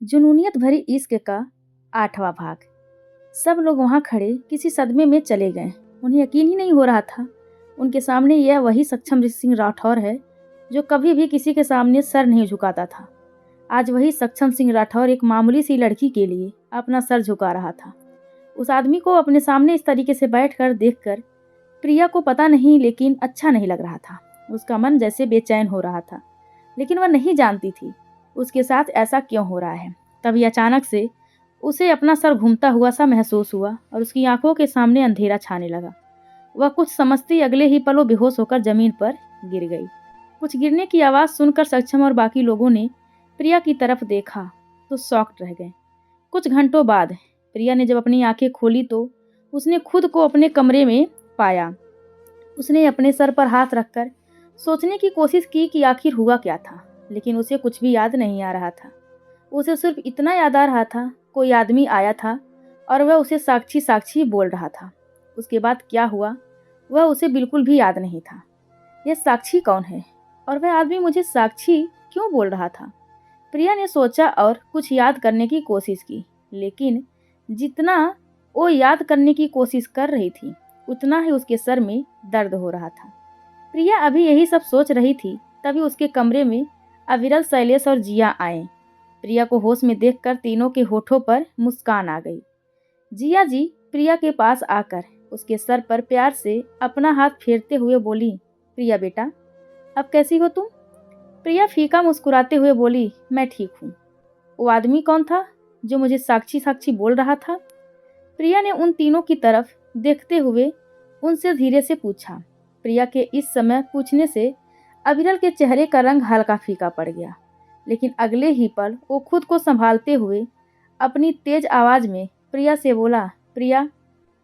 जुनूनियत भरी इश्क का 8वां भाग। सब लोग वहां खड़े किसी सदमे में चले गए। उन्हें यकीन ही नहीं हो रहा था उनके सामने यह वही सक्षम सिंह राठौर है जो कभी भी किसी के सामने सर नहीं झुकाता था। आज वही सक्षम सिंह राठौर एक मामूली सी लड़की के लिए अपना सर झुका रहा था। उस आदमी को अपने सामने इस तरीके से बैठकर देखकर प्रिया को पता नहीं लेकिन अच्छा नहीं लग रहा था। उसका मन जैसे बेचैन हो रहा था, लेकिन वह नहीं जानती थी उसके साथ ऐसा क्यों हो रहा है। तभी अचानक से उसे अपना सर घूमता हुआ सा महसूस हुआ और उसकी आंखों के सामने अंधेरा छाने लगा। वह कुछ समझती अगले ही पलों बेहोश होकर जमीन पर गिर गई। कुछ गिरने की आवाज़ सुनकर सक्षम और बाकी लोगों ने प्रिया की तरफ देखा तो शॉक्ड रह गए। कुछ घंटों बाद प्रिया ने जब अपनी आंखें खोली तो उसने खुद को अपने कमरे में पाया। उसने अपने सर पर हाथ रखकर सोचने की कोशिश की कि आखिर हुआ क्या था, लेकिन उसे कुछ भी याद नहीं आ रहा था। उसे सिर्फ इतना याद आ रहा था, कोई आदमी आया था और वह उसे साक्षी साक्षी बोल रहा था। उसके बाद क्या हुआ वह उसे बिल्कुल भी याद नहीं था। यह साक्षी कौन है और वह आदमी मुझे साक्षी क्यों बोल रहा था? प्रिया ने सोचा और कुछ याद करने की कोशिश की, लेकिन जितना वो याद करने की कोशिश कर रही थी उतना ही उसके सर में दर्द हो रहा था। प्रिया अभी यही सब सोच रही थी, तभी उसके कमरे में अविरल, शैलेश और जिया आए। प्रिया को होश में देखकर तीनों के होठों पर मुस्कान आ गई। जिया जी प्रिया के पास आकर उसके सर पर प्यार से अपना हाथ फेरते हुए बोली, प्रिया बेटा, अब कैसी हो तुम? प्रिया फीका मुस्कुराते हुए बोली, मैं ठीक हूँ। वो आदमी कौन था जो मुझे साक्षी साक्षी बोल रहा था? प्रिया ने उन तीनों की तरफ देखते हुए उनसे धीरे से पूछा। प्रिया के इस समय पूछने से अविरल के चेहरे का रंग हल्का फीका पड़ गया, लेकिन अगले ही पल वो खुद को संभालते हुए अपनी तेज आवाज में प्रिया से बोला, प्रिया,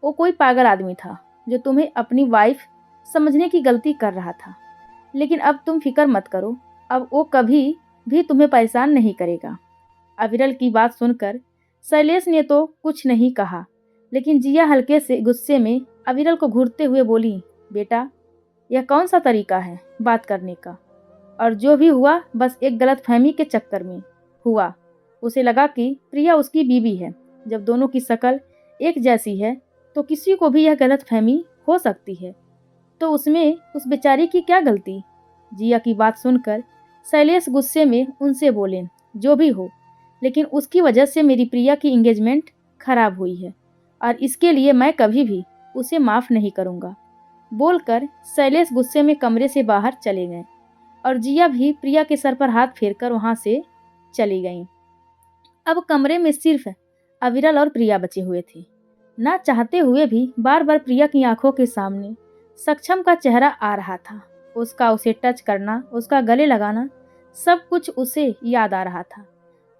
वो कोई पागल आदमी था जो तुम्हें अपनी वाइफ समझने की गलती कर रहा था, लेकिन अब तुम फिक्र मत करो, अब वो कभी भी तुम्हें परेशान नहीं करेगा। अविरल की बात सुनकर शैलेश ने तो कुछ नहीं कहा, लेकिन जिया हल्के से गुस्से में अविरल को घूरते हुए बोली, बेटा, यह कौन सा तरीका है बात करने का? और जो भी हुआ बस एक गलतफहमी के चक्कर में हुआ। उसे लगा कि प्रिया उसकी बीवी है। जब दोनों की शक्ल एक जैसी है तो किसी को भी यह गलतफहमी हो सकती है, तो उसमें उस बेचारी की क्या गलती? जिया की बात सुनकर शैलेश गुस्से में उनसे बोले, जो भी हो, लेकिन उसकी वजह से मेरी प्रिया की एंगेजमेंट खराब हुई है और इसके लिए मैं कभी भी उसे माफ़ नहीं करूँगा। बोलकर शैलेश गुस्से में कमरे से बाहर चले गए और जिया भी प्रिया के सर पर हाथ फेरकर वहां से चली गईं। अब कमरे में सिर्फ अविरल और प्रिया बचे हुए थे। ना चाहते हुए भी बार बार प्रिया की आंखों के सामने सक्षम का चेहरा आ रहा था। उसका उसे टच करना, उसका गले लगाना, सब कुछ उसे याद आ रहा था।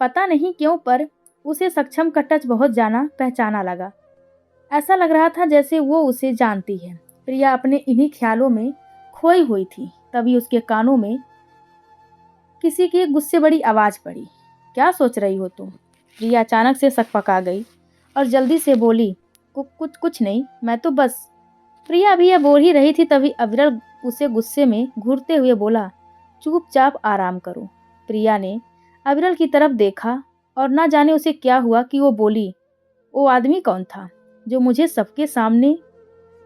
पता नहीं क्यों पर उसे सक्षम का टच बहुत जाना पहचाना लगा। ऐसा लग रहा था जैसे वो उसे जानती है। प्रिया अपने इन्हीं ख्यालों में खोई हुई थी। तभी उसके कानों में किसी की गुस्से बड़ी आवाज पड़ी, क्या सोच रही हो तुम? प्रिया अचानक से सकपका गई और जल्दी से बोली, कुछ नहीं, मैं तो बस। प्रिया अभी यह बोल ही रही थी, तभी अविरल उसे गुस्से में घूरते हुए बोला, चुपचाप आराम करो। प्रिया ने अविरल की तरफ देखा और ना जाने उसे क्या हुआ कि वो बोली, वो आदमी कौन था जो मुझे सबके सामने?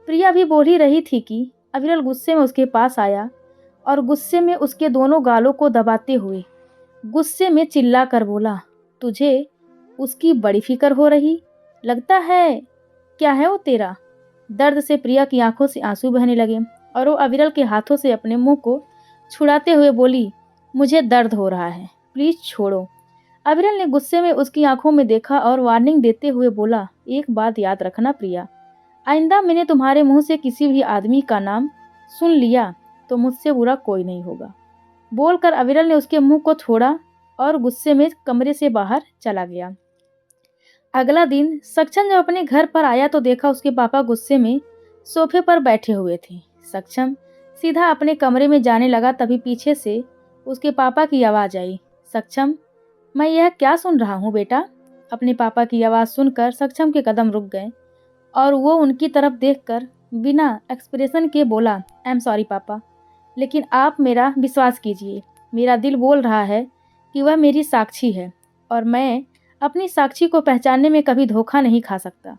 प्रिया भी बोल ही रही थी कि अविरल गुस्से में उसके पास आया और गुस्से में उसके दोनों गालों को दबाते हुए गुस्से में चिल्ला कर बोला, तुझे उसकी बड़ी फिक्र हो रही लगता है, क्या है वो तेरा? दर्द से प्रिया की आंखों से आंसू बहने लगे और वो अविरल के हाथों से अपने मुंह को छुड़ाते हुए बोली, मुझे दर्द हो रहा है, प्लीज छोड़ो। अविरल ने गुस्से में उसकी आंखों में देखा और वार्निंग देते हुए बोला, एक बात याद रखना प्रिया, आइंदा मैंने तुम्हारे मुंह से किसी भी आदमी का नाम सुन लिया तो मुझसे बुरा कोई नहीं होगा। बोलकर अविरल ने उसके मुंह को छोड़ा और गुस्से में कमरे से बाहर चला गया। अगला दिन सक्षम जब अपने घर पर आया तो देखा उसके पापा गुस्से में सोफे पर बैठे हुए थे। सक्षम सीधा अपने कमरे में जाने लगा, तभी पीछे से उसके पापा की आवाज़ आई, सक्षम, मैं यह क्या सुन रहा हूँ बेटा? अपने पापा की आवाज़ सुनकर सक्षम के कदम रुक गए और वो उनकी तरफ देखकर बिना एक्सप्रेशन के बोला, आई एम सॉरी पापा, लेकिन आप मेरा विश्वास कीजिए, मेरा दिल बोल रहा है कि वह मेरी साक्षी है और मैं अपनी साक्षी को पहचानने में कभी धोखा नहीं खा सकता।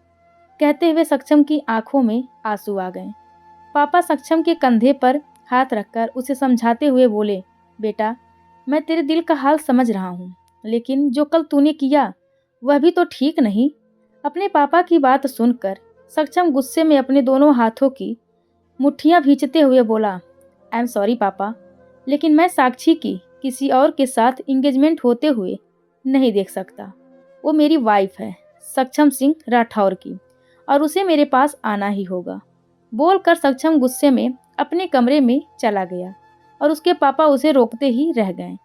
कहते हुए सक्षम की आंखों में आंसू आ गए। पापा सक्षम के कंधे पर हाथ रखकर उसे समझाते हुए बोले, बेटा, मैं तेरे दिल का हाल समझ रहा हूँ, लेकिन जो कल तूने किया वह भी तो ठीक नहीं। अपने पापा की बात सुनकर सक्षम गुस्से में अपने दोनों हाथों की मुट्ठियां भींचते हुए बोला, आई एम सॉरी पापा, लेकिन मैं साक्षी की किसी और के साथ इंगेजमेंट होते हुए नहीं देख सकता। वो मेरी वाइफ है, सक्षम सिंह राठौर की, और उसे मेरे पास आना ही होगा। बोलकर सक्षम गुस्से में अपने कमरे में चला गया और उसके पापा उसे रोकते ही रह गए।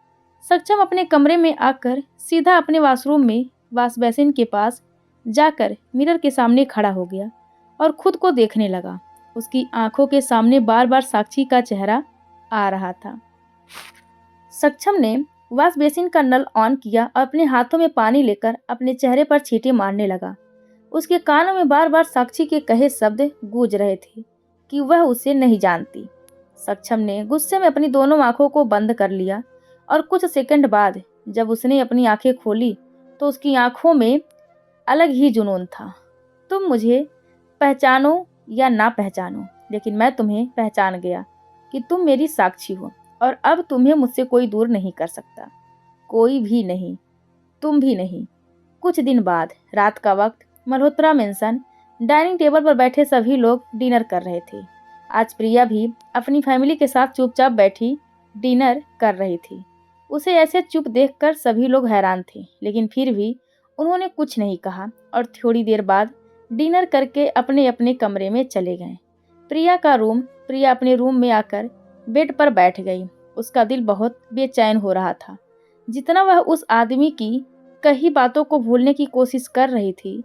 सक्षम अपने कमरे में आकर सीधा अपने वॉशरूम में वॉश बेसिन के पास जाकर मिरर के सामने खड़ा हो गया और खुद को देखने लगा। उसकी आंखों के सामने बार बार साक्षी का चेहरा आ रहा था। सक्षम ने वॉश बेसिन का नल ऑन किया और अपने हाथों में पानी लेकर अपने चेहरे पर छींटे मारने लगा। उसके कानों में बार बार साक्षी के कहे शब्द गूंज रहे थे कि वह उसे नहीं जानती। सक्षम ने गुस्से में अपनी दोनों आंखों को बंद कर लिया और कुछ सेकंड बाद जब उसने अपनी आंखें खोली तो उसकी आंखों में अलग ही जुनून था। तुम मुझे पहचानो या ना पहचानो, लेकिन मैं तुम्हें पहचान गया कि तुम मेरी साक्षी हो और अब तुम्हें मुझसे कोई दूर नहीं कर सकता। कोई भी नहीं, तुम भी नहीं। कुछ दिन बाद रात का वक्त, मल्होत्रा मेंशन, डाइनिंग टेबल पर बैठे सभी लोग डिनर कर रहे थे। आज प्रिया भी अपनी फैमिली के साथ चुपचाप बैठी डिनर कर रही थी। उसे ऐसे चुप देखकर सभी लोग हैरान थे, लेकिन फिर भी उन्होंने कुछ नहीं कहा और थोड़ी देर बाद डिनर करके अपने अपने कमरे में चले गए। प्रिया अपने रूम में आकर बेड पर बैठ गई। उसका दिल बहुत बेचैन हो रहा था। जितना वह उस आदमी की कही बातों को भूलने की कोशिश कर रही थी,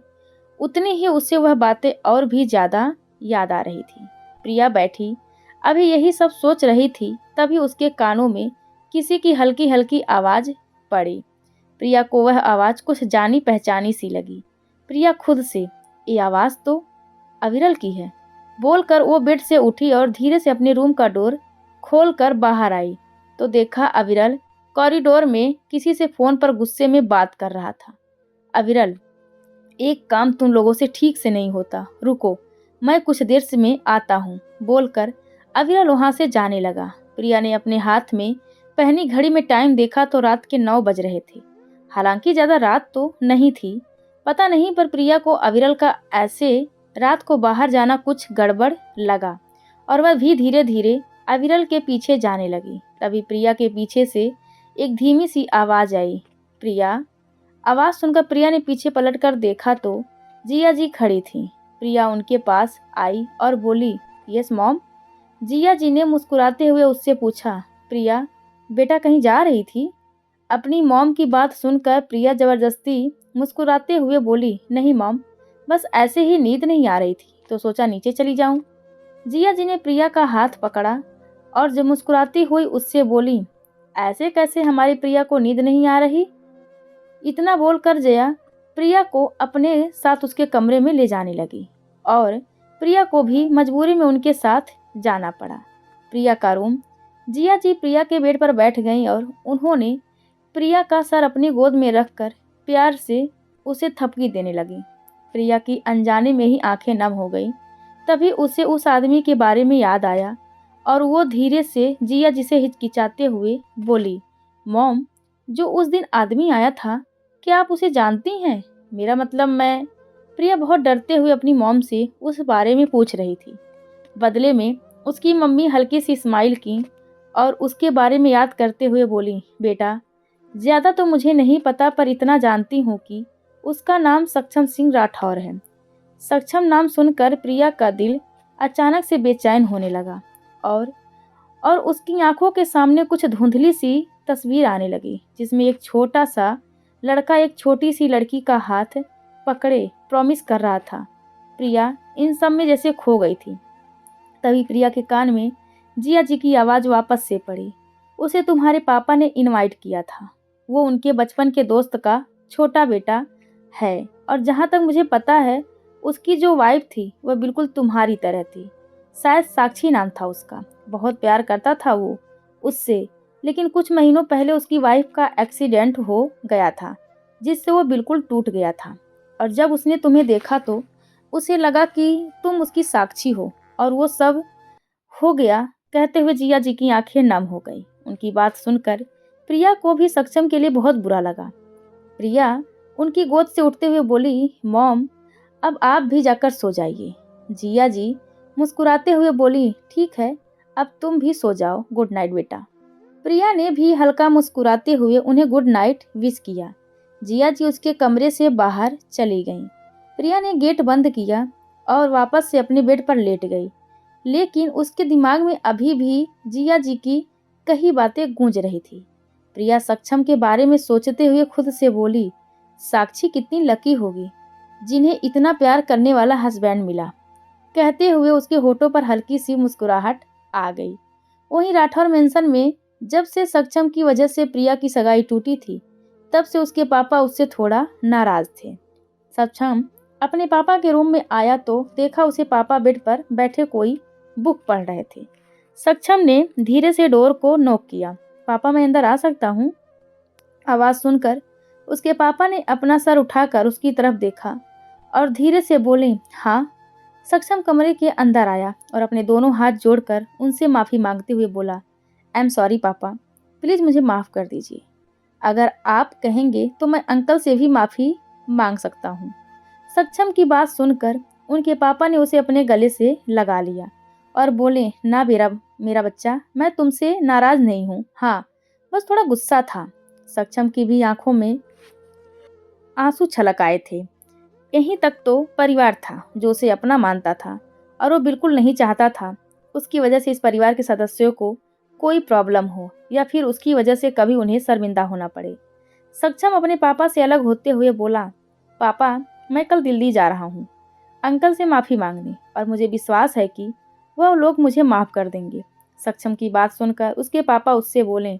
उतनी ही उससे वह बातें और भी ज्यादा याद आ रही थी। प्रिया बैठी अभी यही सब सोच रही थी, तभी उसके कानों में किसी की हल्की हल्की आवाज पड़ी। प्रिया को वह आवाज कुछ जानी पहचानी सी लगी। प्रिया खुद से, ये आवाज तो अविरल की है, बोलकर वो बेड से उठी और धीरे से अपने रूम का डोर खोलकर बाहर आई तो देखा अविरल कॉरिडोर में किसी से फोन पर गुस्से में बात कर रहा था। अविरल, एक काम तुम लोगों से ठीक से नहीं होता, रुको, मैं कुछ देर से में आता हूँ, बोलकर अविरल वहां से जाने लगा। प्रिया ने अपने हाथ में पहनी घड़ी में टाइम देखा तो रात के 9 बज रहे थे। हालांकि ज्यादा रात तो नहीं थी, पता नहीं, पर प्रिया को अविरल का ऐसे रात को बाहर जाना कुछ गड़बड़ लगा और वह भी धीरे धीरे अविरल के पीछे जाने लगी। तभी प्रिया के पीछे से एक धीमी सी आवाज आई, प्रिया। आवाज सुनकर प्रिया ने पीछे पलटकर देखा तो जिया जी खड़ी थी। प्रिया उनके पास आई और बोली, यस मॉम। जिया जी ने मुस्कुराते हुए उससे पूछा, प्रिया बेटा कहीं जा रही थी? अपनी मॉम की बात सुनकर प्रिया जबरदस्ती मुस्कुराते हुए बोली, नहीं मॉम, बस ऐसे ही नींद नहीं आ रही थी तो सोचा नीचे चली जाऊं। जिया जी ने प्रिया का हाथ पकड़ा और जब मुस्कुराती हुई उससे बोली, ऐसे कैसे हमारी प्रिया को नींद नहीं आ रही? इतना बोलकर जया प्रिया को अपने साथ उसके कमरे में ले जाने लगी और प्रिया को भी मजबूरी में उनके साथ जाना पड़ा। प्रिया का रूम। जिया जी प्रिया के बेड पर बैठ गईं और उन्होंने प्रिया का सर अपनी गोद में रखकर प्यार से उसे थपकी देने लगी। प्रिया की अनजाने में ही आंखें नम हो गईं। तभी उसे उस आदमी के बारे में याद आया और वो धीरे से जिया जी से हिचकिचाते हुए बोली, मॉम, जो उस दिन आदमी आया था, क्या आप उसे जानती हैं? मेरा मतलब मैं। प्रिया बहुत डरते हुए अपनी मॉम से उस बारे में पूछ रही थी। बदले में उसकी मम्मी हल्की सी स्माइल की और उसके बारे में याद करते हुए बोली, बेटा ज़्यादा तो मुझे नहीं पता, पर इतना जानती हूँ कि उसका नाम सक्षम सिंह राठौर है। सक्षम नाम सुनकर प्रिया का दिल अचानक से बेचैन होने लगा और उसकी आंखों के सामने कुछ धुंधली सी तस्वीर आने लगी, जिसमें एक छोटा सा लड़का एक छोटी सी लड़की का हाथ पकड़े प्रॉमिस कर रहा था। प्रिया इन सब में जैसे खो गई थी। तभी प्रिया के कान में जिया जी की आवाज़ वापस से पड़ी, उसे तुम्हारे पापा ने इनवाइट किया था। वो उनके बचपन के दोस्त का छोटा बेटा है और जहाँ तक मुझे पता है उसकी जो वाइफ थी वह बिल्कुल तुम्हारी तरह थी। शायद साक्षी नाम था उसका। बहुत प्यार करता था वो उससे, लेकिन कुछ महीनों पहले उसकी वाइफ का एक्सीडेंट हो गया था। जिससे वो बिल्कुल टूट गया था। और जब उसने तुम्हें देखा तो उसे लगा कि तुम उसकी साक्षी हो, और वो सब हो गया। कहते हुए जिया जी की आंखें नम हो गई। उनकी बात सुनकर प्रिया को भी सक्षम के लिए बहुत बुरा लगा। प्रिया उनकी गोद से उठते हुए बोली, मॉम, अब आप भी जाकर सो जाइए। जिया जी मुस्कुराते हुए बोली, ठीक है, अब तुम भी सो जाओ, गुड नाइट बेटा। प्रिया ने भी हल्का मुस्कुराते हुए उन्हें गुड नाइट विश किया। जिया जी उसके कमरे से बाहर चली गईं। प्रिया ने गेट बंद किया और वापस से अपने बेड पर लेट गई, लेकिन उसके दिमाग में अभी भी जिया जी की कही बातें गूंज रही थी। प्रिया सक्षम के बारे में सोचते हुए खुद से बोली, साक्षी कितनी लकी होगी जिन्हें इतना प्यार करने वाला हस्बैंड मिला। कहते हुए उसके होठों पर हल्की सी मुस्कुराहट आ गई। वहीं राठौर मेंशन में जब से सक्षम की वजह से प्रिया की सगाई टूटी थी, तब से उसके पापा उससे थोड़ा नाराज थे। सक्षम अपने पापा के रूम में आया तो देखा उसे पापा बेड पर बैठे कोई बुक पढ़ रहे थे। सक्षम ने धीरे से डोर को नॉक किया। पापा, मैं अंदर आ सकता हूँ? आवाज सुनकर उसके पापा ने अपना सर उठाकर उसकी तरफ देखा और धीरे से बोले, हाँ। सक्षम कमरे के अंदर आया और अपने दोनों हाथ जोड़कर उनसे माफी मांगते हुए बोला, आई एम सॉरी पापा, प्लीज मुझे माफ कर दीजिए। अगर आप कहेंगे तो मैं अंकल से भी माफी मांग सकता हूँ। सक्षम की बात सुनकर उनके पापा ने उसे अपने गले से लगा लिया और बोले, ना मेरा बच्चा, मैं तुमसे नाराज नहीं हूँ, हाँ बस थोड़ा गुस्सा था। सक्षम की भी आंखों में आंसू छलक आए थे। यहीं तक तो परिवार था जो उसे अपना मानता था, और वो बिल्कुल नहीं चाहता था उसकी वजह से इस परिवार के सदस्यों को कोई प्रॉब्लम हो या फिर उसकी वजह से कभी उन्हें शर्मिंदा होना पड़े। सक्षम अपने पापा से अलग होते हुए बोला, पापा, मैं कल दिल्ली जा रहा हूँ अंकल से माफ़ी मांगने, और मुझे विश्वास है कि वह लोग मुझे माफ़ कर देंगे। सक्षम की बात सुनकर उसके पापा उससे बोले,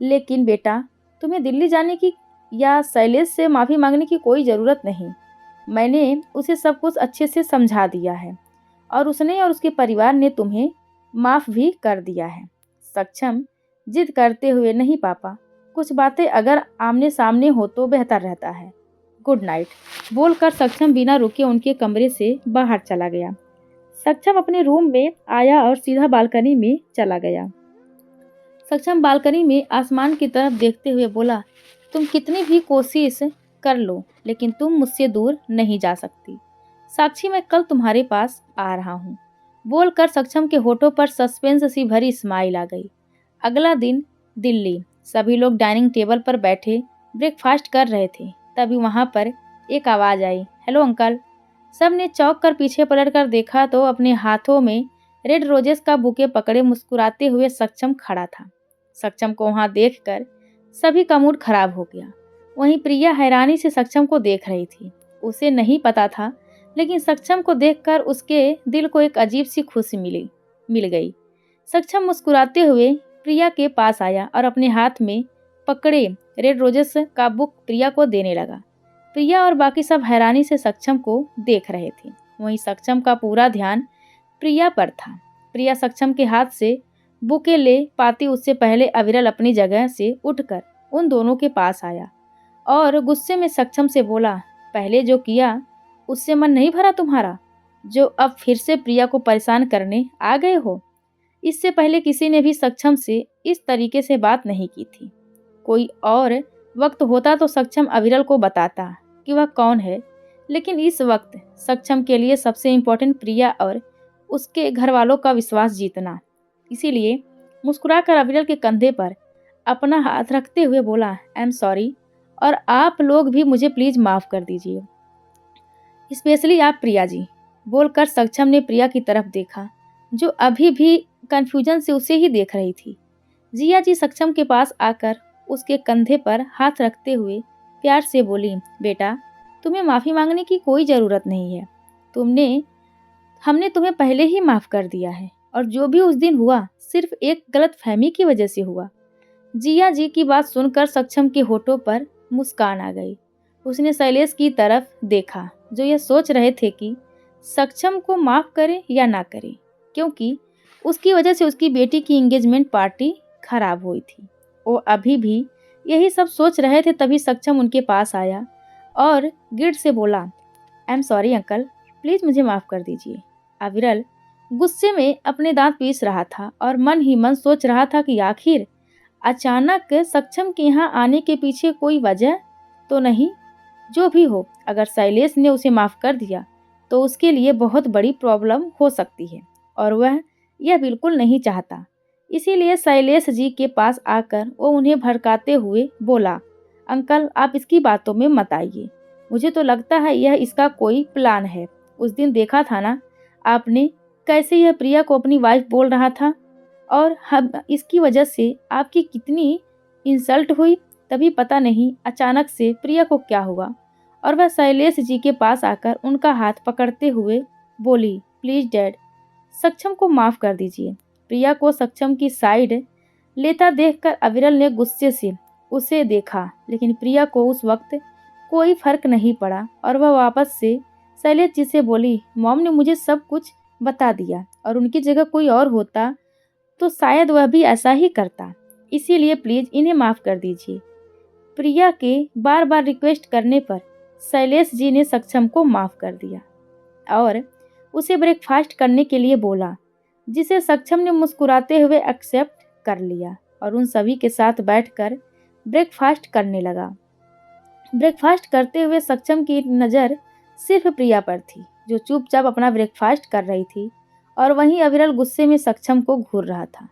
लेकिन बेटा, तुम्हें दिल्ली जाने की या शैलेश से माफ़ी मांगने की कोई ज़रूरत नहीं। मैंने उसे सब कुछ अच्छे से समझा दिया है और उसने और उसके परिवार ने तुम्हें माफ़ भी कर दिया है। सक्षम जिद करते हुए, नहीं पापा, कुछ बातें अगर आमने सामने हो तो बेहतर रहता है, गुड नाइट बोलकर सक्षम बिना रुके उनके कमरे से बाहर चला गया। सक्षम अपने रूम में आया और सीधा बालकनी में चला गया। सक्षम बालकनी में आसमान की तरफ देखते हुए बोला, तुम कितनी भी कोशिश कर लो लेकिन तुम मुझसे दूर नहीं जा सकती। साक्षी, मैं कल तुम्हारे पास आ रहा हूँ बोलकर सक्षम के होठों पर सस्पेंस सी भरी स्माइल आ गई। अगला दिन दिल्ली। सभी लोग डाइनिंग टेबल पर बैठे ब्रेकफास्ट कर रहे थे। तभी वहां पर एक आवाज आई, हेलो अंकल। सब ने चौंक कर पीछे पलट कर देखा तो अपने हाथों में रेड रोजेस का बुके पकड़े मुस्कुराते हुए सक्षम खड़ा था। सक्षम को वहां देखकर सभी का मूड खराब हो गया। वहीं प्रिया हैरानी से सक्षम को देख रही थी। उसे नहीं पता था, लेकिन सक्षम को देखकर उसके दिल को एक अजीब सी खुशी मिल गई। सक्षम मुस्कुराते हुए प्रिया के पास आया और अपने हाथ में पकड़े रेड रोजेस का बुक प्रिया को देने लगा। प्रिया और बाकी सब हैरानी से सक्षम को देख रहे थे। वहीं सक्षम का पूरा ध्यान प्रिया पर था। प्रिया सक्षम के हाथ से बुके ले पाती उससे पहले अविरल अपनी जगह से उठकर उन दोनों के पास आया और गुस्से में सक्षम से बोला, पहले जो किया उससे मन नहीं भरा तुम्हारा, जो अब फिर से प्रिया को परेशान करने आ गए हो? इससे पहले किसी ने भी सक्षम से इस तरीके से बात नहीं की थी। कोई और वक्त होता तो सक्षम अविरल को बताता कि वह कौन है, लेकिन इस वक्त सक्षम के लिए सबसे इम्पोर्टेंट प्रिया और उसके घर वालों का विश्वास जीतना। इसीलिए मुस्कुराकर अविरल के कंधे पर अपना हाथ रखते हुए बोला, आई एम सॉरी, और आप लोग भी मुझे प्लीज माफ कर दीजिए, स्पेशली आप प्रिया जी बोलकर सक्षम ने प्रिया की तरफ देखा, जो अभी भी कंफ्यूजन से उसे ही देख रही थी। जिया जी सक्षम के पास आकर उसके कंधे पर हाथ रखते हुए प्यार से बोली, बेटा, तुम्हें माफ़ी मांगने की कोई ज़रूरत नहीं है। हमने तुम्हें पहले ही माफ़ कर दिया है, और जो भी उस दिन हुआ सिर्फ एक गलतफहमी की वजह से हुआ। जिया जी की बात सुनकर सक्षम के होठों पर मुस्कान आ गई। उसने शैलेश की तरफ देखा, जो यह सोच रहे थे कि सक्षम को माफ़ करे या ना करे, क्योंकि उसकी वजह से उसकी बेटी की एंगेजमेंट पार्टी खराब हुई थी। वो अभी भी यही सब सोच रहे थे तभी सक्षम उनके पास आया और गिल्ट से बोला, आई एम सॉरी अंकल, प्लीज़ मुझे माफ़ कर दीजिए। अविरल गुस्से में अपने दांत पीस रहा था और मन ही मन सोच रहा था कि आखिर अचानक सक्षम के यहाँ आने के पीछे कोई वजह तो नहीं। जो भी हो, अगर शैलेश ने उसे माफ़ कर दिया तो उसके लिए बहुत बड़ी प्रॉब्लम हो सकती है और वह यह बिल्कुल नहीं चाहता। इसीलिए शैलेश जी के पास आकर वो उन्हें भड़काते हुए बोला, अंकल आप इसकी बातों में मत आइए, मुझे तो लगता है यह इसका कोई प्लान है। उस दिन देखा था ना आपने कैसे यह प्रिया को अपनी वाइफ बोल रहा था और हम इसकी वजह से आपकी कितनी इंसल्ट हुई। तभी पता नहीं अचानक से प्रिया को क्या हुआ और वह शैलेश जी के पास आकर उनका हाथ पकड़ते हुए बोली, प्लीज़ डैड, सक्षम को माफ़ कर दीजिए। प्रिया को सक्षम की साइड लेता देखकर अविरल ने गुस्से से उसे देखा, लेकिन प्रिया को उस वक्त कोई फर्क नहीं पड़ा और वह वापस से शैलेश जी से बोली, मॉम ने मुझे सब कुछ बता दिया और उनकी जगह कोई और होता तो शायद वह भी ऐसा ही करता, इसीलिए प्लीज़ इन्हें माफ़ कर दीजिए। प्रिया के बार बार रिक्वेस्ट करने पर शैलेश जी ने सक्षम को माफ़ कर दिया और उसे ब्रेकफास्ट करने के लिए बोला, जिसे सक्षम ने मुस्कुराते हुए एक्सेप्ट कर लिया और उन सभी के साथ बैठकर ब्रेकफास्ट करने लगा। ब्रेकफास्ट करते हुए सक्षम की नज़र सिर्फ प्रिया पर थी, जो चुपचाप अपना ब्रेकफास्ट कर रही थी और वहीं अविरल गुस्से में सक्षम को घूर रहा था।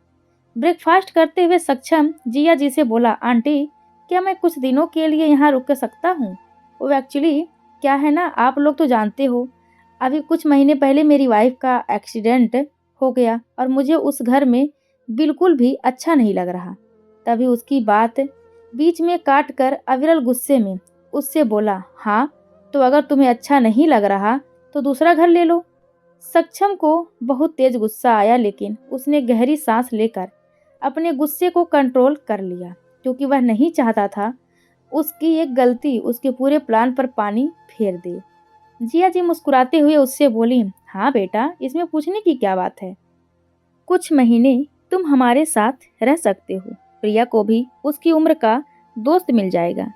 ब्रेकफास्ट करते हुए सक्षम जिया जी से बोला, आंटी क्या मैं कुछ दिनों के लिए यहाँ रुक सकता हूँ? वो एक्चुअली क्या है ना, आप लोग तो जानते हो अभी कुछ महीने पहले मेरी वाइफ का एक्सीडेंट हो गया और मुझे उस घर में बिल्कुल भी अच्छा नहीं लग रहा। तभी उसकी बात बीच में काट कर अविरल गुस्से में उससे बोला, हाँ तो अगर तुम्हें अच्छा नहीं लग रहा तो दूसरा घर ले लो। सक्षम को बहुत तेज गुस्सा आया, लेकिन उसने गहरी सांस लेकर अपने गुस्से को कंट्रोल कर लिया, क्योंकि वह नहीं चाहता था उसकी एक गलती उसके पूरे प्लान पर पानी फेर दे। जिया जी मुस्कुराते हुए उससे बोली, हाँ बेटा, इसमें पूछने की क्या बात है, कुछ महीने तुम हमारे साथ रह सकते हो, प्रिया को भी उसकी उम्र का दोस्त मिल जाएगा।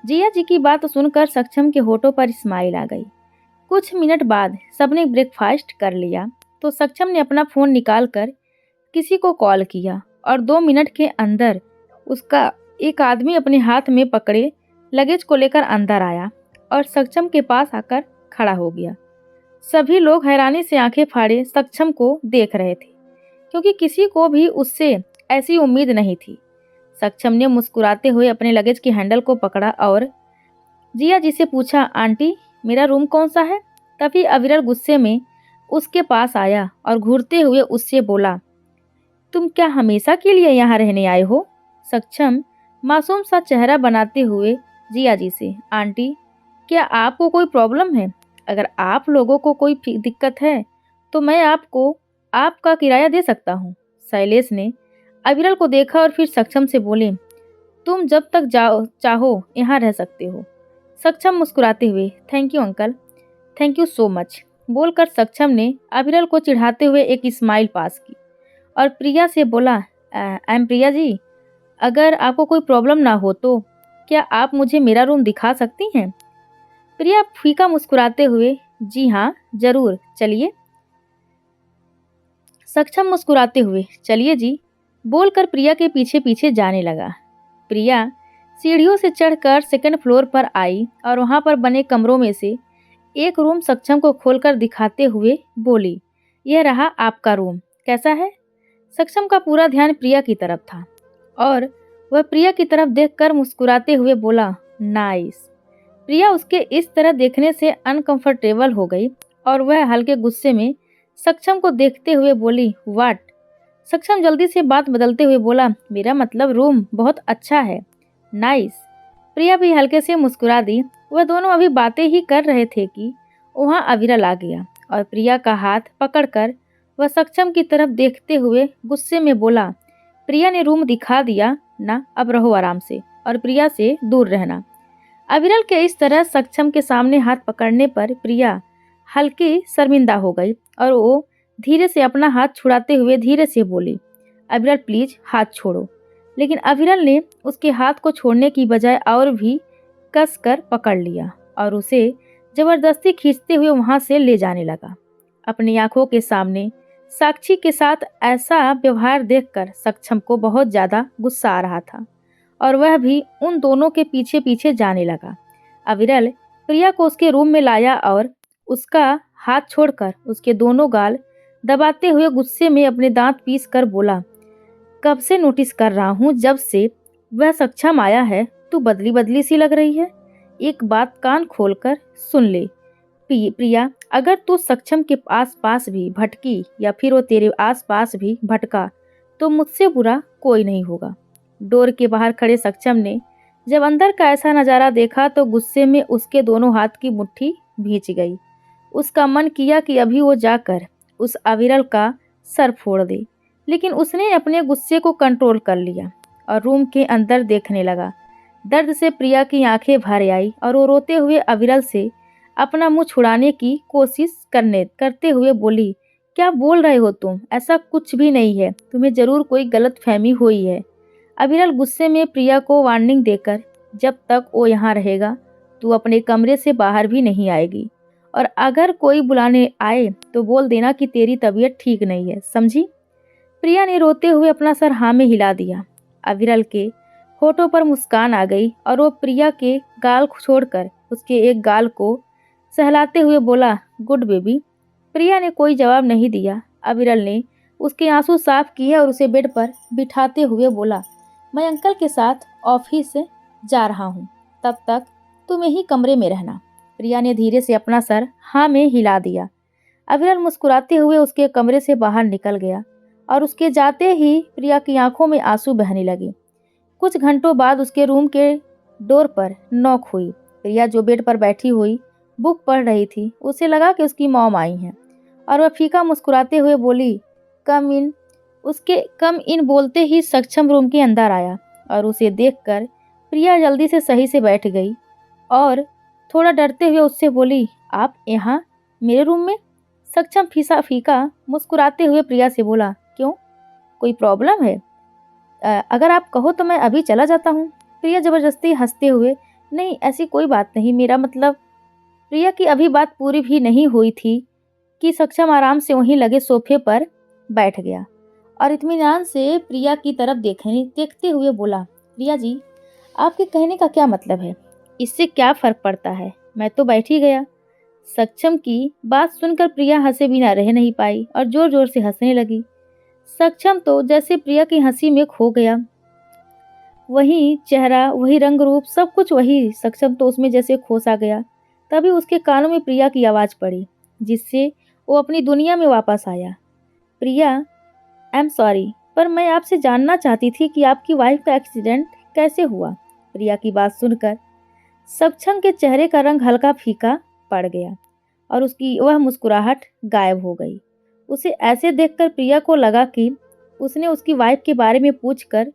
जिया जी की बात सुनकर सक्षम के होठों पर स्माइल आ गई। कुछ मिनट बाद सबने ब्रेकफास्ट कर लिया तो सक्षम ने अपना फ़ोन निकालकर किसी को कॉल किया और 2 मिनट के अंदर उसका एक आदमी अपने हाथ में पकड़े लगेज को लेकर अंदर आया और सक्षम के पास आकर खड़ा हो गया। सभी लोग हैरानी से आंखें फाड़े सक्षम को देख रहे थे, क्योंकि किसी को भी उससे ऐसी उम्मीद नहीं थी। सक्षम ने मुस्कुराते हुए अपने लगेज के हैंडल को पकड़ा और जिया जी से पूछा, आंटी मेरा रूम कौन सा है? तभी अविरल गुस्से में उसके पास आया और घूरते हुए उससे बोला, तुम क्या हमेशा के लिए यहाँ रहने आए हो? सक्षम मासूम सा चेहरा बनाते हुए जिया जी से, आंटी क्या आपको कोई प्रॉब्लम है? अगर आप लोगों को कोई दिक्कत है तो मैं आपको आपका किराया दे सकता हूँ। शैलेश ने अविरल को देखा और फिर सक्षम से बोले, तुम जब तक चाहो यहाँ रह सकते हो। सक्षम मुस्कुराते हुए, thank you uncle, thank you so much बोलकर सक्षम ने अविरल को चिढ़ाते हुए एक स्माइल पास की और प्रिया से बोला, आई एम प्रिया जी, अगर आपको कोई प्रॉब्लम ना हो तो क्या आप मुझे मेरा रूम दिखा सकती हैं? प्रिया फीका मुस्कुराते हुए, जी हाँ जरूर, चलिए। सक्षम मुस्कुराते हुए, चलिए जी बोलकर प्रिया के पीछे पीछे जाने लगा। प्रिया सीढ़ियों से चढ़कर सेकंड फ्लोर पर आई और वहां पर बने कमरों में से एक रूम सक्षम को खोलकर दिखाते हुए बोली, यह रहा आपका रूम, कैसा है? सक्षम का पूरा ध्यान प्रिया की तरफ था और वह प्रिया की तरफ देखकर मुस्कुराते हुए बोला, नाइस। प्रिया उसके इस तरह देखने से अनकंफर्टेबल हो गई और वह हल्के गुस्से में सक्षम को देखते हुए बोली, व्हाट? सक्षम जल्दी से बात बदलते हुए बोला, मेरा मतलब रूम बहुत अच्छा है, नाइस। प्रिया भी हल्के से मुस्कुरा दी। वह दोनों अभी बातें ही कर रहे थे कि वहाँ अविरल आ गया और प्रिया का हाथ पकड़कर वह सक्षम की तरफ देखते हुए गुस्से में बोला, प्रिया ने रूम दिखा दिया ना, अब रहो आराम से और प्रिया से दूर रहना। अविरल के इस तरह सक्षम के सामने हाथ पकड़ने पर प्रिया हल्की शर्मिंदा हो गई और वो धीरे से अपना हाथ छुड़ाते हुए धीरे से बोली, अविरल प्लीज हाथ छोड़ो, लेकिन अविरल ने उसके हाथ को छोड़ने की बजाय और भी कस कर पकड़ लिया और उसे जबरदस्ती खींचते हुए वहां से ले जाने लगा। अपनी आंखों के सामने साक्षी के साथ ऐसा व्यवहार देखकर सक्षम को बहुत ज्यादा गुस्सा आ रहा था और वह भी उन दोनों के पीछे पीछे जाने लगा। अविरल प्रिया को उसके रूम में लाया और उसका हाथ छोड़कर उसके दोनों गाल दबाते हुए गुस्से में अपने दांत पीस कर बोला, कब से नोटिस कर रहा हूँ, जब से वह सक्षम आया है तू बदली बदली सी लग रही है। एक बात कान खोलकर सुन ले प्रिया, अगर तू सक्षम के आस पास भी भटकी या फिर वो तेरे आस पास भी भटका तो मुझसे बुरा कोई नहीं होगा। डोर के बाहर खड़े सक्षम ने जब अंदर का ऐसा नजारा देखा तो गुस्से में उसके दोनों हाथ की मुट्ठी भींच गई। उसका मन किया कि अभी वो जाकर उस अविरल का सर फोड़ दे, लेकिन उसने अपने गुस्से को कंट्रोल कर लिया और रूम के अंदर देखने लगा। दर्द से प्रिया की आंखें भर आई और वो रोते हुए अविरल से अपना मुंह छुड़ाने की कोशिश करते हुए बोली, क्या बोल रहे हो तुम? ऐसा कुछ भी नहीं है, तुम्हें जरूर कोई गलतफहमी हुई है। अविरल गुस्से में प्रिया को वार्निंग देकर, जब तक वो यहाँ रहेगा तू अपने कमरे से बाहर भी नहीं आएगी और अगर कोई बुलाने आए तो बोल देना कि तेरी तबीयत ठीक नहीं है, समझी? प्रिया ने रोते हुए अपना सर हाँ में हिला दिया। अविरल के होठों पर मुस्कान आ गई और वो प्रिया के गाल छोड़कर उसके एक गाल को सहलाते हुए बोला, गुड बेबी। प्रिया ने कोई जवाब नहीं दिया। अविरल ने उसके आंसू साफ किए और उसे बेड पर बिठाते हुए बोला, मैं अंकल के साथ ऑफिस जा रहा हूँ, तब तक तुम यही कमरे में रहना। प्रिया ने धीरे से अपना सर हाँ में हिला दिया। अविरल मुस्कुराते हुए उसके कमरे से बाहर निकल गया और उसके जाते ही प्रिया की आंखों में आंसू बहने लगे। कुछ घंटों बाद उसके रूम के डोर पर नॉक हुई। प्रिया जो बेड पर बैठी हुई बुक पढ़ रही थी, उसे लगा कि उसकी मॉम आई हैं और वह फीका मुस्कुराते हुए बोली, कम इन। उसके कम इन बोलते ही सक्षम रूम के अंदर आया और उसे देखकर प्रिया जल्दी से सही से बैठ गई और थोड़ा डरते हुए उससे बोली, आप यहाँ मेरे रूम में? सक्षम फीका मुस्कुराते हुए प्रिया से बोला, क्यों, कोई प्रॉब्लम है? अगर आप कहो तो मैं अभी चला जाता हूँ। प्रिया जबरदस्ती हंसते हुए, नहीं ऐसी कोई बात नहीं, मेरा मतलब। प्रिया की अभी बात पूरी भी नहीं हुई थी कि सक्षम आराम से वहीं लगे सोफे पर बैठ गया और इत्मीनान से प्रिया की तरफ देखते हुए बोला, प्रिया जी, आपके कहने का क्या मतलब है? इससे क्या फर्क पड़ता है, मैं तो बैठ ही गया। सक्षम की बात सुनकर प्रिया हंसे बिना रह नहीं पाई और जोर जोर से हंसने लगी। सक्षम तो जैसे प्रिया की हंसी में खो गया। वही चेहरा, वही रंग रूप, सब कुछ वही। सक्षम तो उसमें जैसे खो सा गया। तभी उसके कानों में प्रिया की आवाज़ पड़ी, जिससे वो अपनी दुनिया में वापस आया। प्रिया, आई एम सॉरी, पर मैं आपसे जानना चाहती थी कि आपकी वाइफ का एक्सीडेंट कैसे हुआ? प्रिया की बात सुनकर सक्षम के चेहरे का रंग हल्का फीका पड़ गया और उसकी वह मुस्कुराहट गायब हो गई। उसे ऐसे देखकर प्रिया को लगा कि उसने उसकी वाइफ के बारे में पूछकर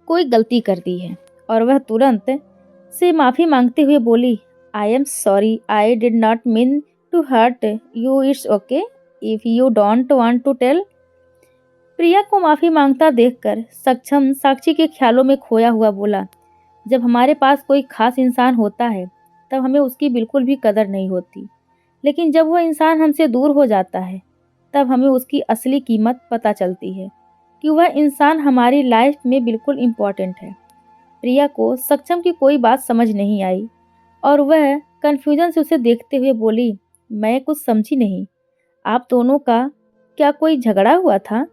कोई गलती कर दी है और वह तुरंत से माफ़ी मांगते हुए बोली, I am sorry, I did not mean to hurt you, it's okay if you don't want to tell. Priya को माफ़ी मांगता देखकर सक्षम साक्षी के ख्यालों में खोया हुआ बोला, जब हमारे पास कोई खास इंसान होता है तब हमें उसकी बिल्कुल भी कदर नहीं होती, लेकिन जब वह इंसान हमसे दूर हो जाता है तब हमें उसकी असली कीमत पता चलती है कि वह इंसान हमारी लाइफ में बिल्कुल इम्पोर्टेंट है। प्रिया को सक्षम की कोई बात समझ नहीं आई और वह कन्फ्यूजन से उसे देखते हुए बोली, मैं कुछ समझी नहीं, आप दोनों का क्या कोई झगड़ा हुआ था?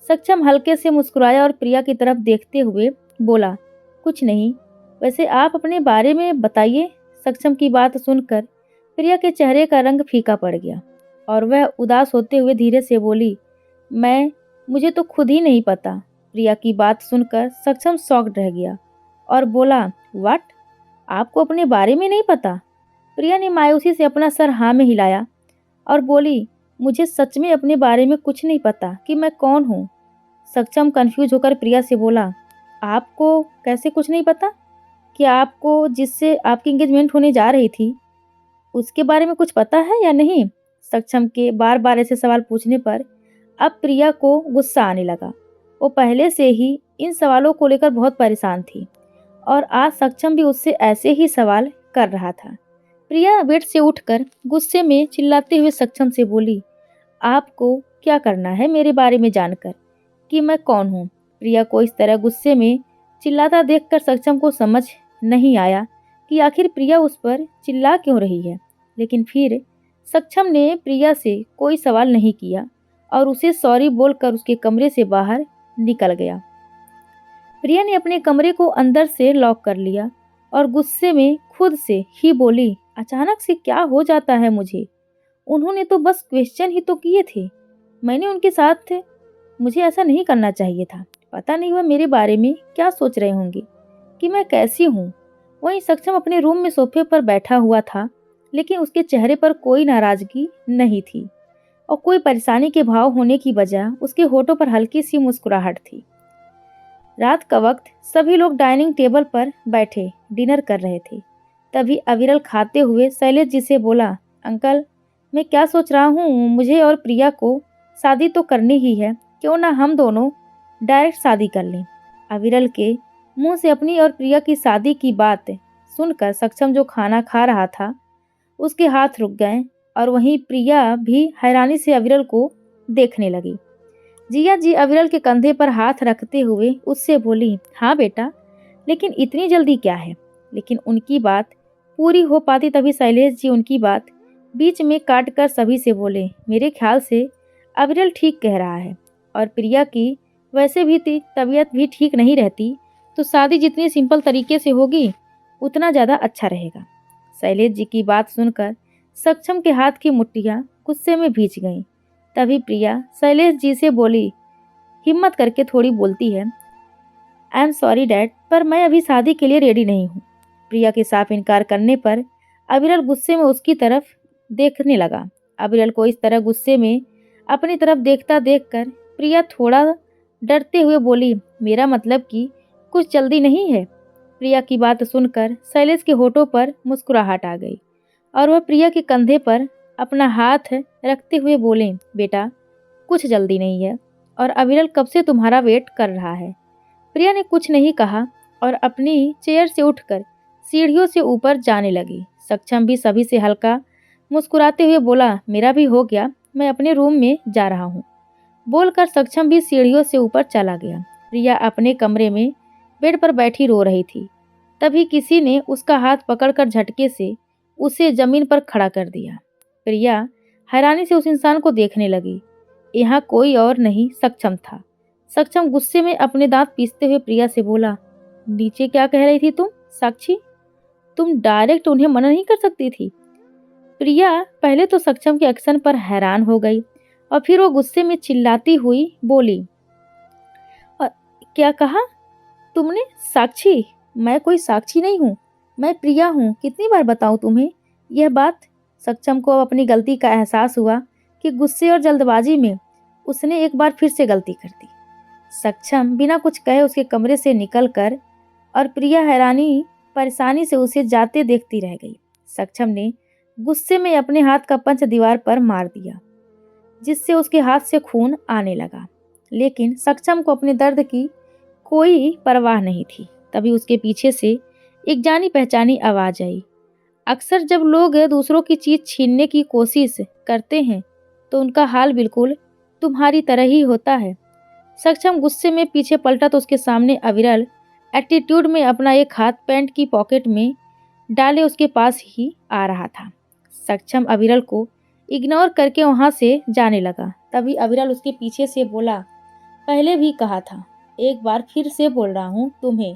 सक्षम हल्के से मुस्कुराया और प्रिया की तरफ देखते हुए बोला, कुछ नहीं, वैसे आप अपने बारे में बताइए। सक्षम की बात सुनकर प्रिया के चेहरे का रंग फीका पड़ गया और वह उदास होते हुए धीरे से बोली, मुझे तो खुद ही नहीं पता। प्रिया की बात सुनकर सक्षम शॉक्ड रह गया और बोला, व्हाट, आपको अपने बारे में नहीं पता? प्रिया ने मायूसी से अपना सर हाँ में हिलाया और बोली, मुझे सच में अपने बारे में कुछ नहीं पता कि मैं कौन हूँ। सक्षम कंफ्यूज होकर प्रिया से बोला, आपको कैसे कुछ नहीं पता? क्या आपको जिससे आपकी एंगेजमेंट होने जा रही थी उसके बारे में कुछ पता है या नहीं? सक्षम के बार बार ऐसे सवाल पूछने पर अब प्रिया को गुस्सा आने लगा। वो पहले से ही इन सवालों को लेकर बहुत परेशान थी और आज सक्षम भी उससे ऐसे ही सवाल कर रहा था। प्रिया बेड से उठकर गुस्से में चिल्लाते हुए सक्षम से बोली, आपको क्या करना है मेरे बारे में जानकर कि मैं कौन हूँ? प्रिया को इस तरह गुस्से में चिल्लाता देखकर सक्षम को समझ नहीं आया कि आखिर प्रिया उस पर चिल्ला क्यों रही है। लेकिन फिर सक्षम ने प्रिया से कोई सवाल नहीं किया और उसे सॉरी बोलकर उसके कमरे से बाहर निकल गया। प्रिया ने अपने कमरे को अंदर से लॉक कर लिया और गुस्से में खुद से ही बोली, अचानक से क्या हो जाता है मुझे? उन्होंने तो बस क्वेश्चन ही तो किए थे। मैंने उनके साथ थे। मुझे ऐसा नहीं करना चाहिए था। पता नहीं वह मेरे बारे में क्या सोच रहे होंगे कि मैं कैसी हूँ। वहीं सक्षम अपने रूम में सोफे पर बैठा हुआ था, लेकिन उसके चेहरे पर कोई नाराजगी नहीं थी और कोई परेशानी के भाव होने की बजाय उसके होठों पर हल्की सी मुस्कुराहट थी। रात का वक्त सभी लोग डाइनिंग टेबल पर बैठे डिनर कर रहे थे। तभी अविरल खाते हुए शैलेश जी से बोला, अंकल मैं क्या सोच रहा हूँ, मुझे और प्रिया को शादी तो करनी ही है, क्यों ना हम दोनों डायरेक्ट शादी कर लें। अविरल के मुंह से अपनी और प्रिया की शादी की बात सुनकर सक्षम जो खाना खा रहा था उसके हाथ रुक गए और वहीं प्रिया भी हैरानी से अविरल को देखने लगी। जिया जी अविरल के कंधे पर हाथ रखते हुए उससे बोली, हाँ बेटा, लेकिन इतनी जल्दी क्या है? लेकिन उनकी बात पूरी हो पाती तभी शैलेश जी उनकी बात बीच में काट कर सभी से बोले, मेरे ख्याल से अविरल ठीक कह रहा है और प्रिया की वैसे भी तबीयत भी ठीक नहीं रहती, तो शादी जितनी सिंपल तरीके से होगी उतना ज़्यादा अच्छा रहेगा। शैलेश जी की बात सुनकर सक्षम के हाथ की मुट्ठियाँ गुस्से में भीज गईं। तभी प्रिया शैलेश जी से बोली, हिम्मत करके थोड़ी बोलती है, आई एम सॉरी डैड, पर मैं अभी शादी के लिए रेडी नहीं हूँ। प्रिया के साफ इनकार करने पर अविरल गुस्से में उसकी तरफ देखने लगा। अविरल को इस तरह गुस्से में अपनी तरफ देखता देखकर प्रिया थोड़ा डरते हुए बोली, मेरा मतलब कि कुछ जल्दी नहीं है। प्रिया की बात सुनकर शैलेश के होठों पर मुस्कुराहट आ गई और वह प्रिया के कंधे पर अपना हाथ रखते हुए बोले, बेटा कुछ जल्दी नहीं है और अविरल कब से तुम्हारा वेट कर रहा है। प्रिया ने कुछ नहीं कहा और अपनी चेयर से उठकर सीढ़ियों से ऊपर जाने लगी। सक्षम भी सभी से हल्का मुस्कुराते हुए बोला, मेरा भी हो गया, मैं अपने रूम में जा रहा हूँ। बोलकर सक्षम भी सीढ़ियों से ऊपर चला गया। प्रिया अपने कमरे में बेड पर बैठी रो रही थी। तभी किसी ने उसका हाथ पकड़कर झटके से उसे जमीन पर खड़ा कर दिया। प्रिया हैरानी से उस इंसान को देखने लगी। यहाँ कोई और नहीं सक्षम था। सक्षम गुस्से में अपने दांत पीसते हुए प्रिया से बोला, नीचे क्या कह रही थी तुम साक्षी? तुम डायरेक्ट उन्हें मना नहीं कर सकती थी? प्रिया पहले तो सक्षम के एक्शन पर हैरान हो गई और फिर वो गुस्से में चिल्लाती हुई बोली, क्या कहा तुमने? साक्षी? मैं कोई साक्षी नहीं हूँ, मैं प्रिया हूँ। कितनी बार बताऊँ तुम्हें यह बात? सक्षम को अब अपनी गलती का एहसास हुआ कि गुस्से और जल्दबाजी में उसने एक बार फिर से गलती कर दी। सक्षम बिना कुछ कहे उसके कमरे से निकलकर और प्रिया हैरानी परेशानी से उसे जाते देखती रह गई। सक्षम ने गुस्से में अपने हाथ का पंच दीवार पर मार दिया, जिससे उसके हाथ से खून आने लगा। लेकिन सक्षम को अपने दर्द की कोई परवाह नहीं थी। तभी उसके पीछे से एक जानी पहचानी आवाज आई। अक्सर जब लोग दूसरों की चीज छीनने की कोशिश करते हैं तो उनका हाल बिल्कुल तुम्हारी तरह ही होता है। सक्षम गुस्से में पीछे पलटा तो उसके सामने अविरल एटीट्यूड में अपना एक हाथ पैंट की पॉकेट में डाले उसके पास ही आ रहा था। सक्षम अविरल को इग्नोर करके वहां से जाने लगा। तभी अविरल उसके पीछे से बोला, पहले भी कहा था, एक बार फिर से बोल रहा हूँ, तुम्हें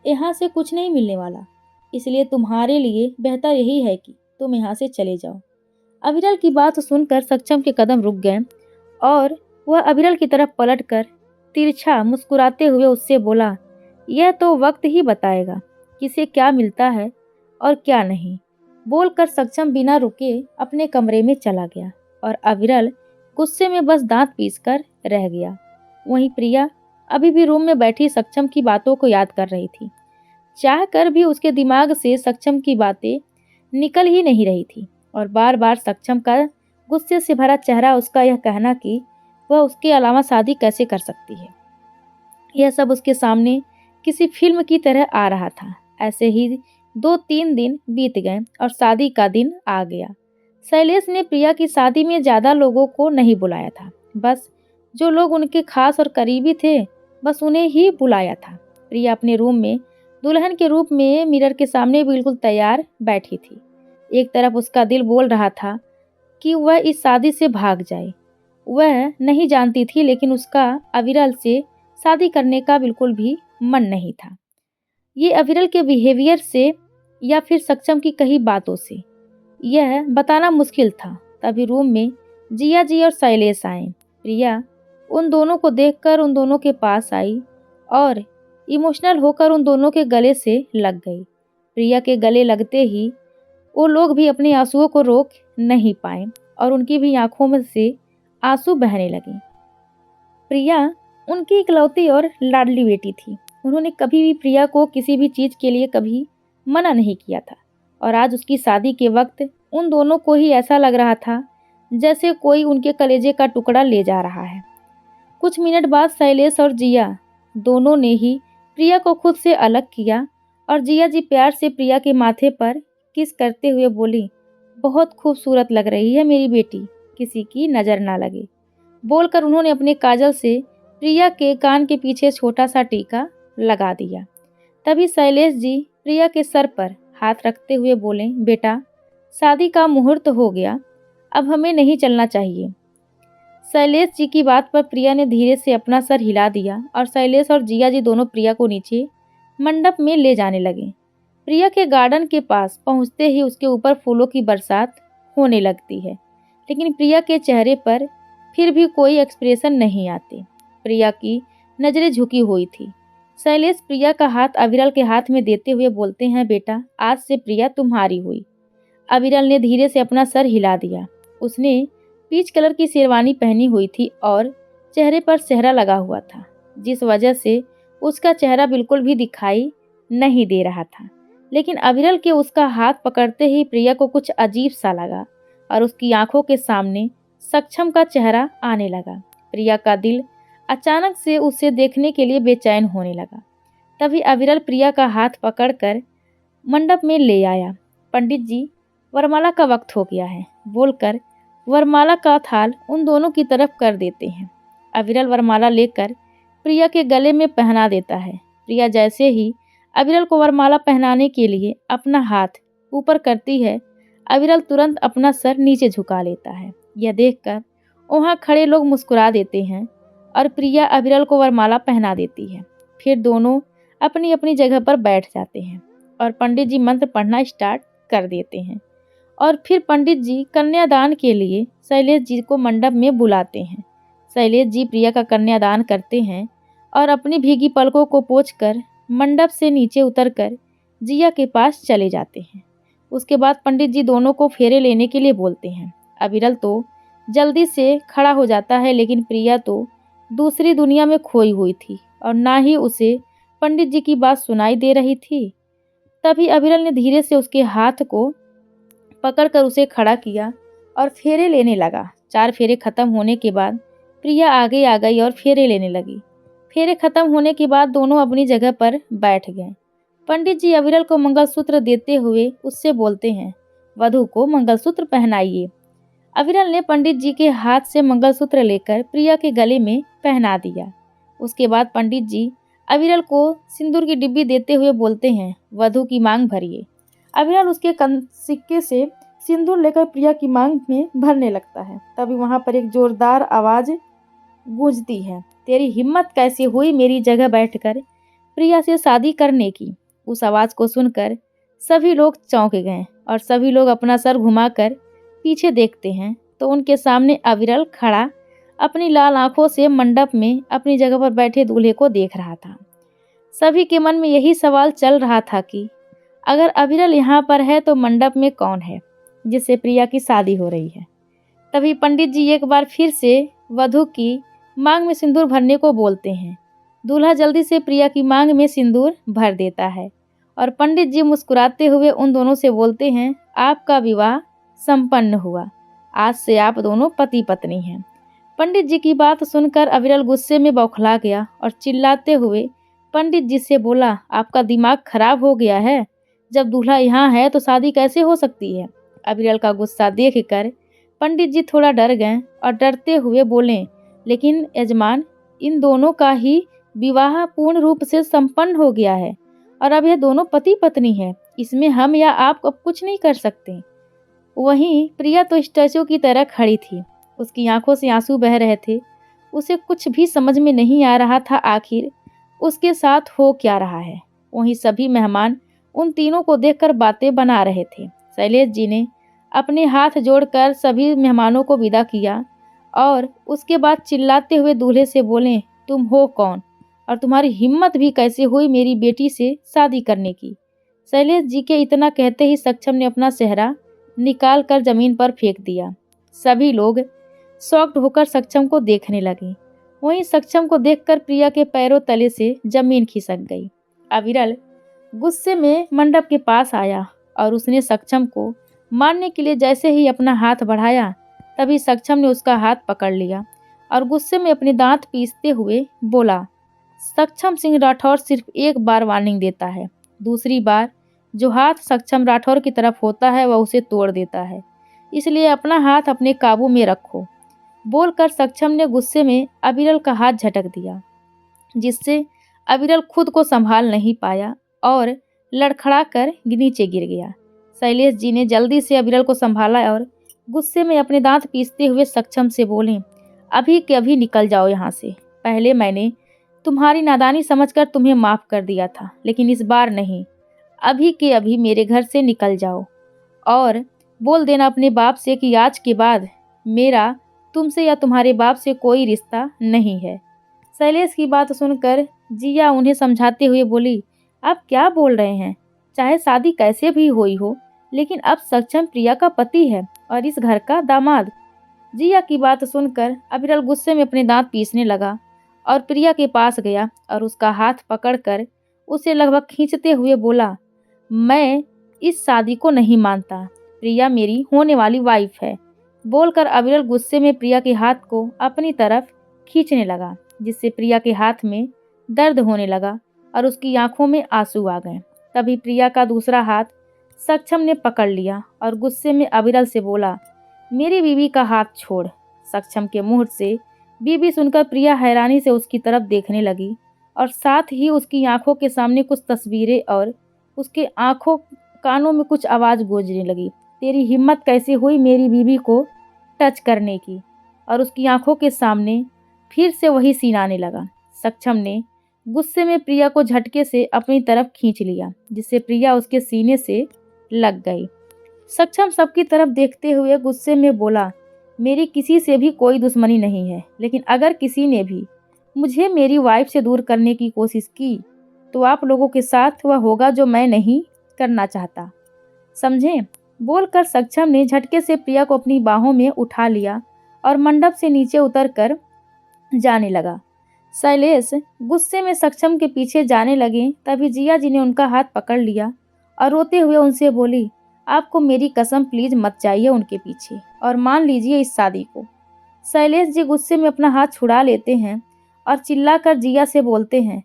यहाँ से कुछ नहीं मिलने वाला, इसलिए तुम्हारे लिए बेहतर यही है कि तुम यहाँ से चले जाओ। अविरल की बात सुनकर सक्षम के कदम रुक गए और वह अविरल की तरफ पलटकर तिरछा मुस्कुराते हुए उससे बोला, यह तो वक्त ही बताएगा किसे क्या मिलता है और क्या नहीं। बोलकर सक्षम बिना रुके अपने कमरे में चला गया और अविरल गुस्से में बस दांत पीसकर रह गया। वहीं प्रिया अभी भी रूम में बैठी सक्षम की बातों को याद कर रही थी। चाह कर भी उसके दिमाग से सक्षम की बातें निकल ही नहीं रही थी और बार बार सक्षम का गुस्से से भरा चेहरा, उसका यह कहना कि वह उसके अलावा शादी कैसे कर सकती है। यह सब उसके सामने किसी फिल्म की तरह आ रहा था। ऐसे ही 2-3 दिन बीत गए और शादी का दिन आ गया। शैलेश ने प्रिया की शादी में ज़्यादा लोगों को नहीं बुलाया था। बस जो लोग उनके खास और करीबी थे, बस उन्हें ही बुलाया था। प्रिया अपने रूम में दुल्हन के रूप में मिरर के सामने बिल्कुल तैयार बैठी थी। एक तरफ उसका दिल बोल रहा था कि वह इस शादी से भाग जाए। वह नहीं जानती थी, लेकिन उसका अविरल से शादी करने का बिल्कुल भी मन नहीं था। ये अविरल के बिहेवियर से या फिर सक्षम की कही बातों से, यह बताना मुश्किल था। तभी रूम में जिया जी और शैलेश आए। प्रिया उन दोनों को देखकर उन दोनों के पास आई और इमोशनल होकर उन दोनों के गले से लग गई। प्रिया के गले लगते ही वो लोग भी अपने आंसुओं को रोक नहीं पाए और उनकी भी आंखों में से आंसू बहने लगे। प्रिया उनकी इकलौती और लाडली बेटी थी। उन्होंने कभी भी प्रिया को किसी भी चीज़ के लिए कभी मना नहीं किया था और आज उसकी शादी के वक्त उन दोनों को ही ऐसा लग रहा था जैसे कोई उनके कलेजे का टुकड़ा ले जा रहा है। कुछ मिनट बाद शैलेश और जिया दोनों ने ही प्रिया को खुद से अलग किया और जिया जी प्यार से प्रिया के माथे पर किस करते हुए बोली, बहुत खूबसूरत लग रही है मेरी बेटी, किसी की नज़र ना लगे। बोलकर उन्होंने अपने काजल से प्रिया के कान के पीछे छोटा सा टीका लगा दिया। तभी शैलेश जी प्रिया के सर पर हाथ रखते हुए बोले, बेटा शादी का मुहूर्त हो गया, अब हमें नहीं चलना चाहिए। शैलेश जी की बात पर प्रिया ने धीरे से अपना सर हिला दिया और शैलेश और जिया जी दोनों प्रिया को नीचे मंडप में ले जाने लगे। प्रिया के गार्डन के पास पहुंचते ही उसके ऊपर फूलों की बरसात होने लगती है, लेकिन प्रिया के चेहरे पर फिर भी कोई एक्सप्रेशन नहीं आते। प्रिया की नज़रें झुकी हुई थी। शैलेश प्रिया का हाथ अविरल के हाथ में देते हुए बोलते हैं, बेटा आज से प्रिया तुम्हारी हुई। अविरल ने धीरे से अपना सर हिला दिया। उसने पीच कलर की शेरवानी पहनी हुई थी और चेहरे पर सेहरा लगा हुआ था, जिस वजह से उसका चेहरा बिल्कुल भी दिखाई नहीं दे रहा था। लेकिन अविरल के उसका हाथ पकड़ते ही प्रिया को कुछ अजीब सा लगा और उसकी आंखों के सामने सक्षम का चेहरा आने लगा। प्रिया का दिल अचानक से उसे देखने के लिए बेचैन होने लगा। तभी अविरल प्रिया का हाथ पकड़कर मंडप में ले आया। पंडित जी, वरमाला का वक्त हो गया है, बोलकर वरमाला का थाल उन दोनों की तरफ कर देते हैं। अविरल वरमाला लेकर प्रिया के गले में पहना देता है। प्रिया जैसे ही अविरल को वरमाला पहनाने के लिए अपना हाथ ऊपर करती है, अविरल तुरंत अपना सर नीचे झुका लेता है। यह देखकर वहाँ खड़े लोग मुस्कुरा देते हैं और प्रिया अविरल को वरमाला पहना देती है। फिर दोनों अपनी अपनी जगह पर बैठ जाते हैं और पंडित जी मंत्र पढ़ना स्टार्ट कर देते हैं। और फिर पंडित जी कन्यादान के लिए शैलेश जी को मंडप में बुलाते हैं। शैलेश जी प्रिया का कन्यादान करते हैं और अपनी भीगी पलकों को पोंछकर मंडप से नीचे उतरकर जिया के पास चले जाते हैं। उसके बाद पंडित जी दोनों को फेरे लेने के लिए बोलते हैं। अविरल तो जल्दी से खड़ा हो जाता है, लेकिन प्रिया तो दूसरी दुनिया में खोई हुई थी और ना ही उसे पंडित जी की बात सुनाई दे रही थी। तभी अविरल ने धीरे से उसके हाथ को पकड़कर उसे खड़ा किया और फेरे लेने लगा। 4 फेरे खत्म होने के बाद प्रिया आगे आ गई और फेरे लेने लगी। फेरे खत्म होने के बाद दोनों अपनी जगह पर बैठ गए। पंडित जी अविरल को मंगलसूत्र देते हुए उससे बोलते हैं, वधू को मंगलसूत्र पहनाइए। अविरल ने पंडित जी के हाथ से मंगलसूत्र लेकर प्रिया के गले में पहना दिया। उसके बाद पंडित जी अविरल को सिंदूर की डिब्बी देते हुए बोलते हैं, वधू की मांग भरिए। अविरल उसके सिक्के से सिंदूर लेकर प्रिया की मांग में भरने लगता है। तभी वहाँ पर एक जोरदार आवाज़ गूंजती है, तेरी हिम्मत कैसे हुई मेरी जगह बैठकर प्रिया से शादी करने की। उस आवाज़ को सुनकर सभी लोग चौंक गए और सभी लोग अपना सर घुमाकर पीछे देखते हैं तो उनके सामने अविरल खड़ा अपनी लाल आंखों से मंडप में अपनी जगह पर बैठे दूल्हे को देख रहा था। सभी के मन में यही सवाल चल रहा था कि अगर अविरल यहाँ पर है तो मंडप में कौन है जिससे प्रिया की शादी हो रही है। तभी पंडित जी एक बार फिर से वधू की मांग में सिंदूर भरने को बोलते हैं। दूल्हा जल्दी से प्रिया की मांग में सिंदूर भर देता है और पंडित जी मुस्कुराते हुए उन दोनों से बोलते हैं, आपका विवाह संपन्न हुआ, आज से आप दोनों पति पत्नी हैं। पंडित जी की बात सुनकर अविरल गुस्से में बौखला गया और चिल्लाते हुए पंडित जी से बोला, आपका दिमाग खराब हो गया है? जब दूल्हा यहाँ है तो शादी कैसे हो सकती है? अविरल का गुस्सा देखकर पंडित जी थोड़ा डर गए और डरते हुए बोले, लेकिन यजमान, इन दोनों का ही विवाह पूर्ण रूप से संपन्न हो गया है और अब यह दोनों पति पत्नी है। इसमें हम या आप अब कुछ नहीं कर सकते। वहीं प्रिया तो स्टैचू की तरह खड़ी थी। उसकी आंखों से आंसू बह रहे थे। उसे कुछ भी समझ में नहीं आ रहा था आखिर उसके साथ हो क्या रहा है। वहीं सभी मेहमान उन तीनों को देखकर बातें बना रहे थे। शैलेश जी ने अपने हाथ जोड़कर सभी मेहमानों को विदा किया और उसके बाद चिल्लाते हुए दूल्हे से बोले, तुम हो कौन और तुम्हारी हिम्मत भी कैसे हुई मेरी बेटी से शादी करने की? शैलेश जी के इतना कहते ही सक्षम ने अपना सेहरा निकाल कर जमीन पर फेंक दिया। सभी लोग शॉक्ड होकर सक्षम को देखने लगे। वहीं सक्षम को देखकर प्रिया के पैरों तले से जमीन खिसक गई। अविरल गुस्से में मंडप के पास आया और उसने सक्षम को मारने के लिए जैसे ही अपना हाथ बढ़ाया, तभी सक्षम ने उसका हाथ पकड़ लिया और गुस्से में अपने दांत पीसते हुए बोला, सक्षम सिंह राठौर सिर्फ एक बार वार्निंग देता है, दूसरी बार जो हाथ सक्षम राठौर की तरफ होता है वह उसे तोड़ देता है, इसलिए अपना हाथ अपने काबू में रखो। बोलकर सक्षम ने गुस्से में अविरल का हाथ झटक दिया, जिससे अविरल खुद को संभाल नहीं पाया और लड़खड़ा कर नीचे गिर गया। शैलेश जी ने जल्दी से अविरल को संभाला और गुस्से में अपने दांत पीसते हुए सक्षम से बोले, अभी के अभी निकल जाओ यहाँ से। पहले मैंने तुम्हारी नादानी समझकर तुम्हें माफ़ कर दिया था, लेकिन इस बार नहीं। अभी के अभी मेरे घर से निकल जाओ और बोल देना अपने बाप से कि आज के बाद मेरा तुमसे या तुम्हारे बाप से कोई रिश्ता नहीं है। शैलेश की बात सुनकर जिया उन्हें समझाते हुए बोली, आप क्या बोल रहे हैं? चाहे शादी कैसे भी हुई हो, लेकिन अब सक्षम प्रिया का पति है और इस घर का दामाद। जिया की बात सुनकर अविरल गुस्से में अपने दांत पीसने लगा और प्रिया के पास गया और उसका हाथ पकड़कर उसे लगभग खींचते हुए बोला, मैं इस शादी को नहीं मानता। प्रिया मेरी होने वाली वाइफ है। बोलकर अविरल गुस्से में प्रिया के हाथ को अपनी तरफ खींचने लगा, जिससे प्रिया के हाथ में दर्द होने लगा और उसकी आंखों में आंसू आ गए। तभी प्रिया का दूसरा हाथ सक्षम ने पकड़ लिया और गुस्से में अविरल से बोला, मेरी बीवी का हाथ छोड़। सक्षम के मुंह से बीवी सुनकर प्रिया हैरानी से उसकी तरफ देखने लगी और साथ ही उसकी आंखों के सामने कुछ तस्वीरें और उसके आंखों कानों में कुछ आवाज़ गूंजने लगी, तेरी हिम्मत कैसे हुई मेरी बीवी को टच करने की? और उसकी आंखों के सामने फिर से वही सीन आने लगा। सक्षम ने गुस्से में प्रिया को झटके से अपनी तरफ खींच लिया, जिससे प्रिया उसके सीने से लग गई। सक्षम सबकी तरफ देखते हुए गुस्से में बोला, मेरी किसी से भी कोई दुश्मनी नहीं है, लेकिन अगर किसी ने भी मुझे मेरी वाइफ से दूर करने की कोशिश की तो आप लोगों के साथ वह होगा जो मैं नहीं करना चाहता, समझें? बोलकर सक्षम ने झटके से प्रिया को अपनी बाहों में उठा लिया और मंडप से नीचे उतरकर जाने लगा। शैलेश गुस्से में सक्षम के पीछे जाने लगे, तभी जिया जी ने उनका हाथ पकड़ लिया और रोते हुए उनसे बोली, आपको मेरी कसम, प्लीज मत जाइए उनके पीछे और मान लीजिए इस शादी को। शैलेश जी गुस्से में अपना हाथ छुड़ा लेते हैं और चिल्लाकर जिया से बोलते हैं,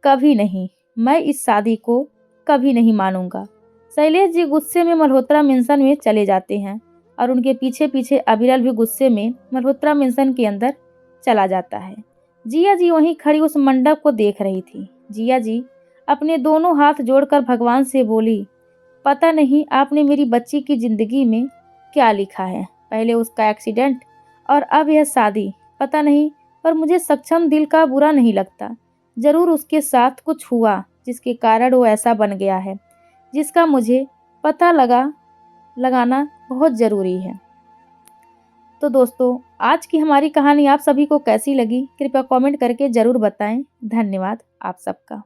कभी नहीं, मैं इस शादी को कभी नहीं मानूंगा। शैलेश जी गुस्से में मल्होत्रा मेंशन में चले जाते हैं और उनके पीछे पीछे अविरल भी गुस्से में मल्होत्रा मेंशन के अंदर चला जाता है। जिया जी वहीं खड़ी उस मंडप को देख रही थी। जिया जी अपने दोनों हाथ जोड़कर भगवान से बोली, पता नहीं आपने मेरी बच्ची की ज़िंदगी में क्या लिखा है, पहले उसका एक्सीडेंट और अब यह शादी। पता नहीं, पर मुझे सक्षम दिल का बुरा नहीं लगता। ज़रूर उसके साथ कुछ हुआ जिसके कारण वो ऐसा बन गया है, जिसका मुझे पता लगाना बहुत ज़रूरी है। तो दोस्तों, आज की हमारी कहानी आप सभी को कैसी लगी, कृपया कमेंट करके ज़रूर बताएं। धन्यवाद आप सबका।